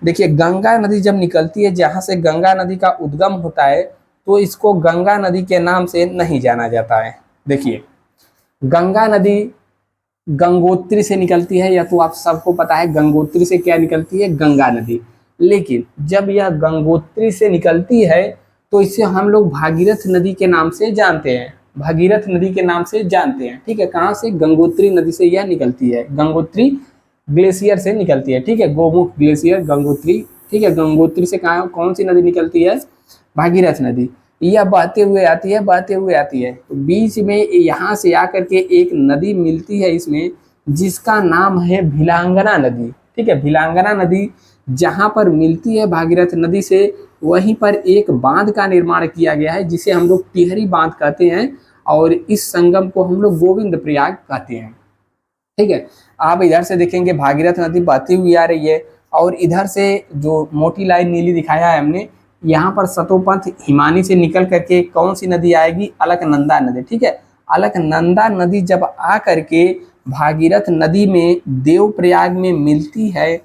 देखिए गंगा नदी जब निकलती है, जहाँ से गंगा नदी का उद्गम होता है, तो इसको गंगा नदी के नाम से नहीं जाना जाता है। देखिए गंगा नदी गंगोत्री से निकलती है, या तो आप सबको पता है गंगोत्री से क्या निकलती है, गंगा नदी। लेकिन जब यह गंगोत्री से निकलती है तो इसे हम लोग भागीरथ नदी के नाम से जानते हैं, भागीरथ नदी के नाम से जानते हैं। ठीक है, कहाँ से, गंगोत्री नदी से यह निकलती है, गंगोत्री ग्लेशियर से निकलती है। ठीक है, गोमुख ग्लेशियर गंगोत्री। ठीक है, गंगोत्री से कहाँ कौन सी नदी निकलती है, भागीरथ नदी। यह बहते हुए आती है, बहते हुए आती है, तो बीच में यहाँ से आकर के एक नदी मिलती है इसमें, जिसका नाम है भिलांगना नदी। ठीक है, भिलांगना नदी जहाँ पर मिलती है भागीरथ नदी से, वहीं पर एक बांध का निर्माण किया गया है, जिसे हम लोग टिहरी बांध कहते हैं, और इस संगम को हम लोग गोविंद प्रयाग कहते हैं। ठीक है, आप इधर से देखेंगे भागीरथ नदी बहती हुई आ रही है, और इधर से जो मोटी लाइन नीली दिखाया है हमने, यहाँ पर सतोपंथ हिमानी से निकल करके कौन सी नदी आएगी, अलकनंदा नदी। ठीक है, अलकनंदा नदी जब आ करके भागीरथ नदी में देवप्रयाग में मिलती है,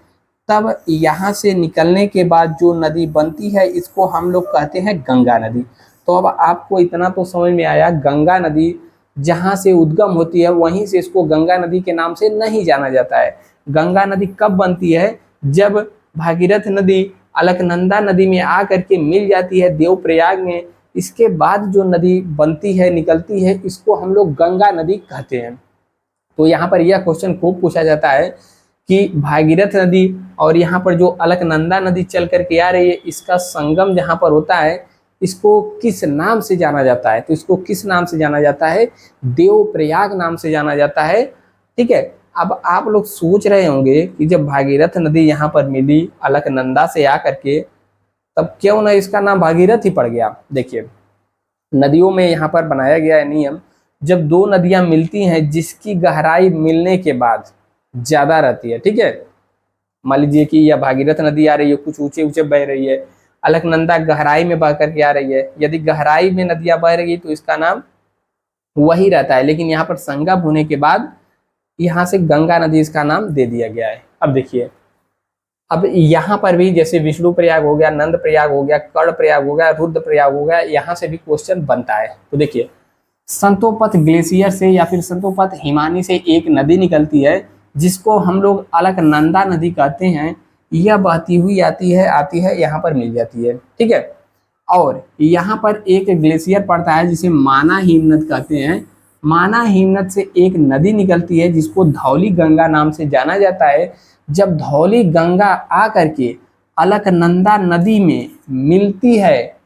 तब यहाँ से निकलने के बाद जो नदी बनती है, इसको हम लोग कहते हैं गंगा नदी। तो अब आपको इतना तो समझ में आया, गंगा नदी जहाँ से उद्गम होती है वहीं से इसको गंगा नदी के नाम से नहीं जाना जाता है। गंगा नदी कब बनती है, जब भागीरथ नदी अलकनंदा नदी में आ करके मिल जाती है देवप्रयाग में, इसके बाद जो नदी बनती है, निकलती है, इसको हम लोग गंगा नदी कहते हैं। तो यहाँ पर यह क्वेश्चन खूब पूछा जाता है कि भागीरथ नदी और यहाँ पर जो अलकनंदा नदी चल करके आ रही है, इसका संगम जहाँ पर होता है, इसको किस नाम से जाना जाता है, तो इसको किस नाम से जाना जाता है, देवप्रयाग नाम से जाना जाता है। ठीक है, अब आप लोग सोच रहे होंगे कि जब भागीरथ नदी यहाँ पर मिली अलकनंदा से आकर के, तब क्यों ना इसका नाम भागीरथ ही पड़ गया। देखिए नदियों में यहाँ पर बनाया गया है नियम, जब दो नदियां मिलती हैं जिसकी गहराई मिलने के बाद ज्यादा रहती है, ठीक है, मान लीजिए कि यह भागीरथ नदी आ रही है, कुछ ऊंचे ऊंचे बह रही है, अलकनंदा गहराई में बह करके आ रही है, यदि गहराई में नदियां बह रही है तो इसका नाम वही रहता है, लेकिन यहाँ पर संगम होने के बाद यहाँ से गंगा नदी इसका नाम दे दिया गया है। अब देखिए, अब यहाँ पर भी जैसे विष्णु प्रयाग हो गया, नंद प्रयाग हो गया, कर्ण प्रयाग हो गया, रुद्र प्रयाग हो गया, यहाँ से भी क्वेश्चन बनता है। तो देखिए संतोपथ ग्लेशियर से या फिर संतोपथ हिमानी से एक नदी निकलती है, जिसको हम लोग अलकनंदा नदी कहते हैं। यह बहती हुई आती है यहाँ पर मिल जाती है। ठीक है, और यहाँ पर एक ग्लेशियर पड़ता है जिसे माना हिमनद कहते हैं। माना हिमनद से एक नदी निकलती है जिसको धौली गंगा नाम से जाना जाता है। जब धौली गंगा आ करके अलकनंदा नदी में मिलती है,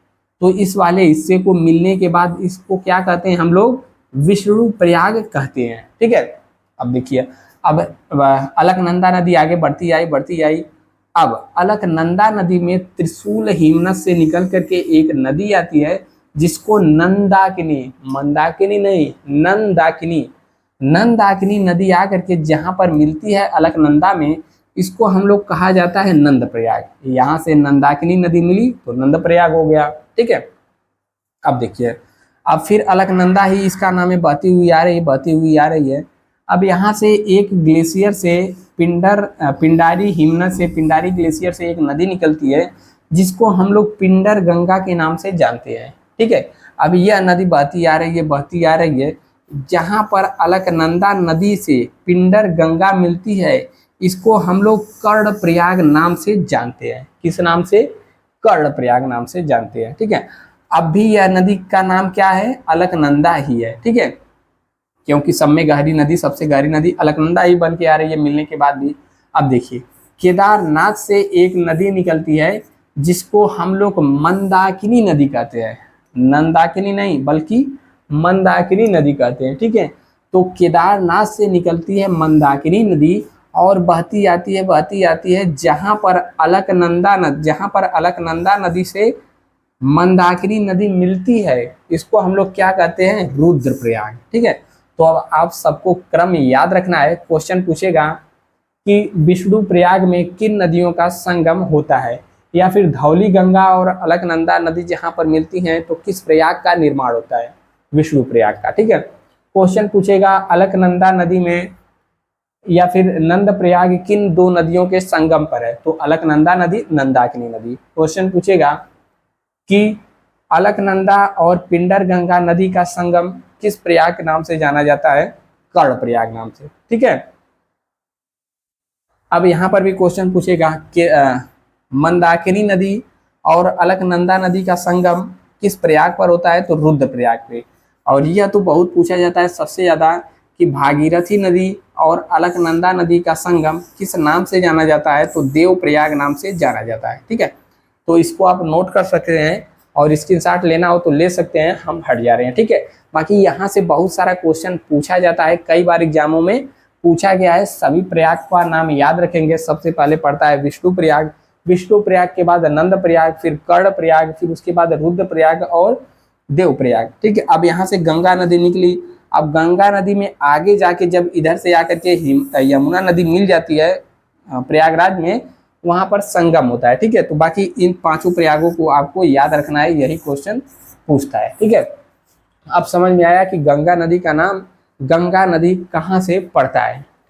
तो इस वाले हिस्से को मिलने के बाद इसको क्या कहते हैं हम लोग, विष्णु प्रयाग कहते हैं। ठीक है, अब देखिए, अब अलकनंदा नदी आगे बढ़ती आई। अब अलकनंदा नदी में त्रिशूल हिमनद से निकल करके एक नदी आती है जिसको नंदाकिनी, मंदाकिनी नहीं, नंदाकिनी नदी आ करके जहां पर मिलती है अलकनंदा में, इसको हम लोग कहा जाता है नंद प्रयाग। यहाँ से नंदाकिनी नदी मिली तो नंद प्रयाग हो गया। ठीक है, अब देखिए, अब फिर अलकनंदा ही इसका नाम है, बहती हुई आ रही है। अब यहाँ से एक ग्लेशियर से पिंडारी हिमनद से, पिंडारी ग्लेशियर से एक नदी निकलती है जिसको हम लोग पिंडर गंगा के नाम से जानते हैं। ठीक है, अब यह नदी बहती आ रही है, जहाँ पर अलकनंदा नदी से पिंडर गंगा मिलती है, इसको हम लोग कर्ण प्रयाग नाम से जानते हैं। किस नाम से, कर्ण प्रयाग नाम से जानते हैं। ठीक है, अब भी यह नदी का नाम क्या है, अलकनंदा ही है। ठीक है, क्योंकि सब में गहरी नदी, सबसे गहरी नदी अलकनंदा ही बन के आ रही है मिलने के बाद भी। अब देखिए, केदारनाथ से एक नदी निकलती है जिसको हम लोग मंदाकिनी नदी कहते हैं। नंदाकिनी नहीं बल्कि मंदाकिनी नदी कहते हैं। ठीक है, तो केदारनाथ से निकलती है मंदाकिनी नदी और बहती आती है जहां पर अलकनंदा नदी से मंदाकिनी नदी मिलती है, इसको हम लोग क्या कहते हैं, रुद्रप्रयाग। ठीक है, तो अब आप सबको क्रम याद रखना है। क्वेश्चन पूछेगा कि विष्णु प्रयाग में किन नदियों का संगम होता है, या फिर धौली गंगा और अलकनंदा नदी जहां पर मिलती हैं तो किस प्रयाग का निर्माण होता है, विष्णु प्रयाग का। ठीक है, क्वेश्चन पूछेगा अलकनंदा नदी में या फिर नंद प्रयाग किन दो नदियों के संगम पर है? तो अलकनंदा नदी, मंदाकिनी नदी। क्वेश्चन पूछेगा कि अलकनंदा और पिंडर गंगा नदी का संगम किस प्रयाग के नाम से जाना जाता है? कर्ण प्रयाग नाम से। ठीक है, अब यहाँ पर भी क्वेश्चन पूछेगा कि मंदाकिनी नदी और अलकनंदा नदी का संगम किस प्रयाग पर होता है? तो रुद्र प्रयाग पे। और यह तो बहुत पूछा जाता है सबसे ज्यादा कि भागीरथी नदी और अलकनंदा नदी का संगम किस नाम से जाना जाता है? तो देव प्रयाग नाम से जाना जाता है। ठीक है, तो इसको आप नोट कर सकते हैं और स्क्रीनशॉट लेना हो तो ले सकते हैं, हम हट जा रहे हैं। ठीक है, बाकी यहाँ से बहुत सारा क्वेश्चन पूछा जाता है, कई बार एग्जामों में पूछा गया है। सभी प्रयाग का नाम याद रखेंगे। सबसे पहले पड़ता है विष्णु प्रयाग, विष्णु प्रयाग के बाद नंद प्रयाग, फिर कर्ण प्रयाग, फिर उसके बाद रुद्र प्रयाग और देव प्रयाग। ठीक है, अब यहाँ से गंगा नदी निकली। अब गंगा नदी में आगे जाके जब इधर से आकर के यमुना नदी मिल जाती है प्रयागराज में, वहां पर संगम होता है। ठीक है, तो बाकी इन पांचों प्रयागों को आपको याद रखना है, यही क्वेश्चन पूछता है। ठीक है, अब समझ में आया कि गंगा नदी का नाम, गंगा नदी कहाँ से पड़ता है।